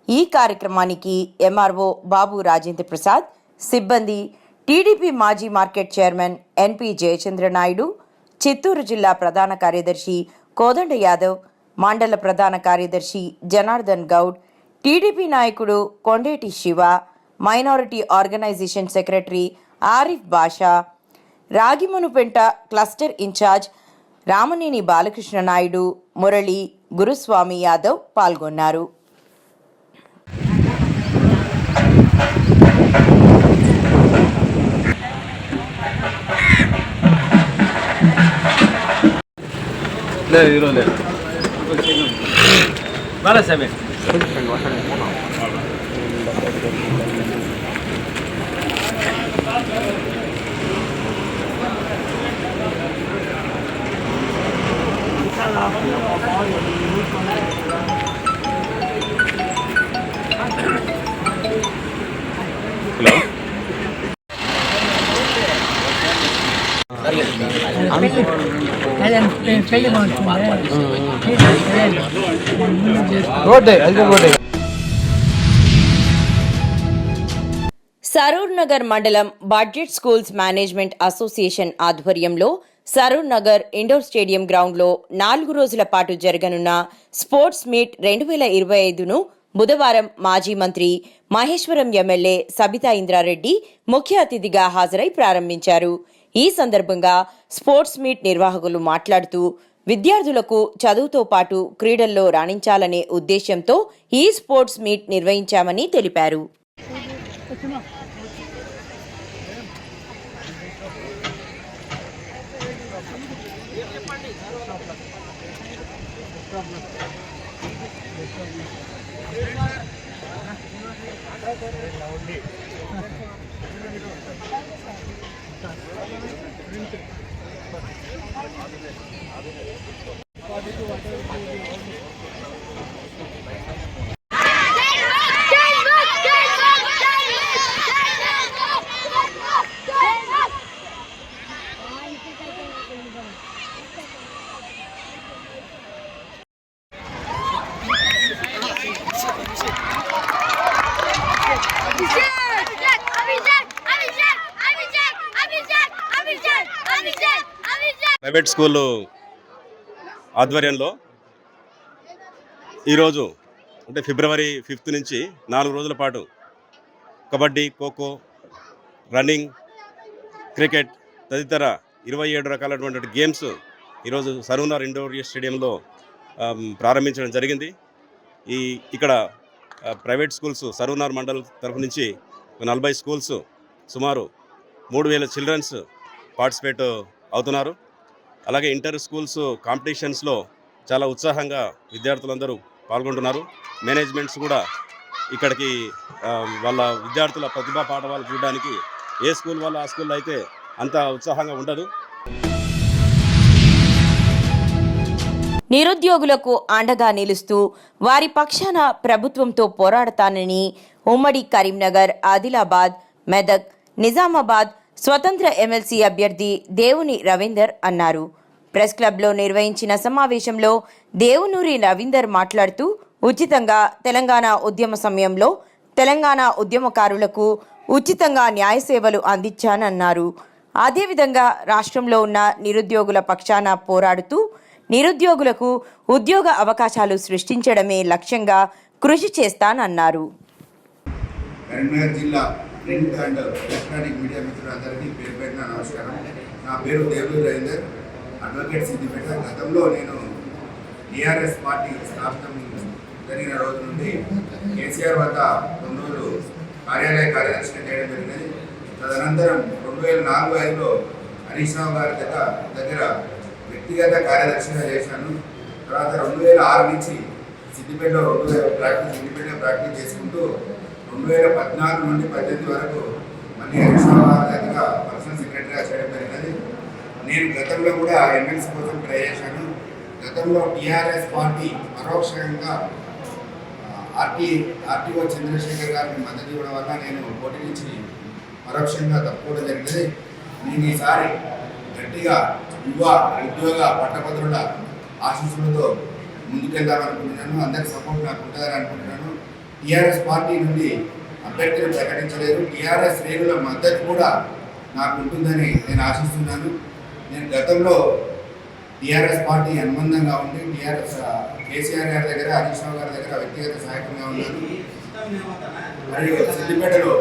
ఈ కార్యక్రమానికి ఎంఆర్ఓ బాబు రాజేంద్ర ప్రసాద్, సిబ్బంది, టీడీపీ మాజీ మార్కెట్ చైర్మన్ ఎన్పి జయచంద్ర నాయుడు, చిత్తూరు జిల్లా ప్రధాన కార్యదర్శి కోదండ యాదవ్, మండల ప్రధాన కార్యదర్శి జనార్దన్ గౌడ్, టీడీపీ నాయకుడు Kondeti Siva, minority organisation secretary Arif Basha, Ragimanupenta cluster in charge Ramaneni Balakrishna Naidu, Murali, Guruswamy Yadav పాల్గొన్నారు. సరూర్ నగర్ మండలం బడ్జెట్ స్కూల్స్ మేనేజ్మెంట్ అసోసియేషన్ ఆధ్వర్యంలో సరూర్ నగర్ ఇండోర్ స్టేడియం గ్రౌండ్లో 4 రోజుల పాటు జరగనున్న స్పోర్ట్స్ మీట్ 2025ను బుధవారం మాజీ మంత్రి మహేశ్వరం ఎమ్మెల్యే సబితా ఇంద్రారెడ్డి ముఖ్య అతిథిగా హాజరై ప్రారంభించారు. ఈ సందర్భంగా స్పోర్ట్స్ మీట్ నిర్వాహకులు మాట్లాడుతూ విద్యార్థులకు చదువుతో పాటు క్రీడల్లో రాణించాలనే ఉద్దేశంతో ఈ స్పోర్ట్స్ మీట్ నిర్వహించామని తెలిపారు. ప్రైవేట్ స్కూలు ఆధ్వర్యంలో ఈరోజు అంటే ఫిబ్రవరి 5th నుంచి 4 రోజుల పాటు కబడ్డీ, ఖోఖో, రన్నింగ్, క్రికెట్ తదితర 27 రకాలైనటువంటి గేమ్స్ ఈరోజు సర్వనార్ ఇండోర్ స్టేడియంలో ప్రారంభించడం జరిగింది. ఇక్కడ ప్రైవేట్ స్కూల్స్ సర్వనార్ మండల్ తరఫు నుంచి 40 స్కూల్స్ సుమారు 3000 చిల్డ్రన్స్ పార్టిసిపేట్ అవుతున్నారు. అలాగే ఇంటర్ స్కూల్స్ కాంపిటీషన్స్లో చాలా ఉత్సాహంగా విద్యార్థులందరూ పాల్గొంటున్నారు. మేనేజ్మెంట్స్ కూడా ఇక్కడికి వాళ్ళ విద్యార్థుల ప్రతిభా పాఠవాలు చూడడానికి ఏ స్కూల్ వాళ్ళు ఆ స్కూల్లో అయితే అంత ఉత్సాహంగా ఉండదు. నిరుద్యోగులకు అండగా నిలుస్తూ వారి పక్షాన ప్రభుత్వంతో పోరాడతానని ఉమ్మడి కరీంనగర్, ఆదిలాబాద్, మెదక్, నిజామాబాద్ స్వతంత్ర ఎమ్మెల్సీ అభ్యర్థి దేవుని రవీందర్ అన్నారు. ప్రెస్ క్లబ్లో నిర్వహించిన సమావేశంలో దేవునూరి రవీందర్ మాట్లాడుతూ ఉచితంగా తెలంగాణ ఉద్యమ సమయంలో తెలంగాణ ఉద్యమకారులకు ఉచితంగా న్యాయ సేవలు అందించానన్నారు. అదేవిధంగా రాష్ట్రంలో ఉన్న నిరుద్యోగుల పక్షాన పోరాడుతూ నిరుద్యోగులకు ఉద్యోగ అవకాశాలు సృష్టించడమే లక్ష్యంగా కృషి చేస్తానన్నారు. కరీంనగర్ జిల్లా ప్రింట్ అండ్ ఎలక్ట్రానిక్ మీడియా మిత్రులందరికీ పేరు పెట్టిన నమస్కారం. నా పేరు దేవుని రవీందర్, అడ్వకేట్ సిద్దిపేట. గతంలో నేను టీఆర్ఎస్ పార్టీ స్థాపన జరిగిన రోజు నుండి కేసీఆర్ వద్ద 2 రోజులు కార్యాలయ కార్యదర్శిగా చేయడం జరిగినది. తదనంతరం 2004-5లో హరీష్ రావు గారి దగ్గర వ్యక్తిగత కార్యదర్శిగా చేశాను. తర్వాత 2006 నుంచి సిద్దిపేటలో ఇండిపెండెంట్ ప్రాక్టీస్ చేసుకుంటూ 2014 నుండి 2018 వరకు మళ్ళీ హరీష్ రావు గారి దగ్గర పర్సనల్ సెక్రటరీగా చేయడం జరిగినది. నేను గతంలో కూడా ఎమ్మెల్సీ కోసం ట్రై చేశాను. గతంలో టీఆర్ఎస్ పార్టీ పరోక్షంగా ఆర్టీఓ చంద్రశేఖర్ గారికి మద్దతు ఇవ్వడం వల్ల నేను పోటీ నుంచి పరోక్షంగా తప్పుకోవడం జరిగింది. నేను ఈసారి గట్టిగా యువ ఉద్యోగ పట్టభద్రుల ఆశీస్సులతో ముందుకెళ్దామనుకుంటున్నాను. అందరి సపోర్ట్ నాకు ఉంటుందని అనుకుంటున్నాను. టీఆర్ఎస్ పార్టీ నుండి అభ్యర్థిని ప్రకటించలేదు. టీఆర్ఎస్ శ్రేణుల మద్దతు కూడా నాకు ఉంటుందని నేను ఆశిస్తున్నాను. నేను గతంలో టీఆర్ఎస్ పార్టీ అనుబంధంగా ఉండి కేసీఆర్ గారి దగ్గర, హరీష్ రావు గారి దగ్గర వ్యక్తిగత సహాయకంగా ఉన్నాను. మరియు సిద్దిపేటలో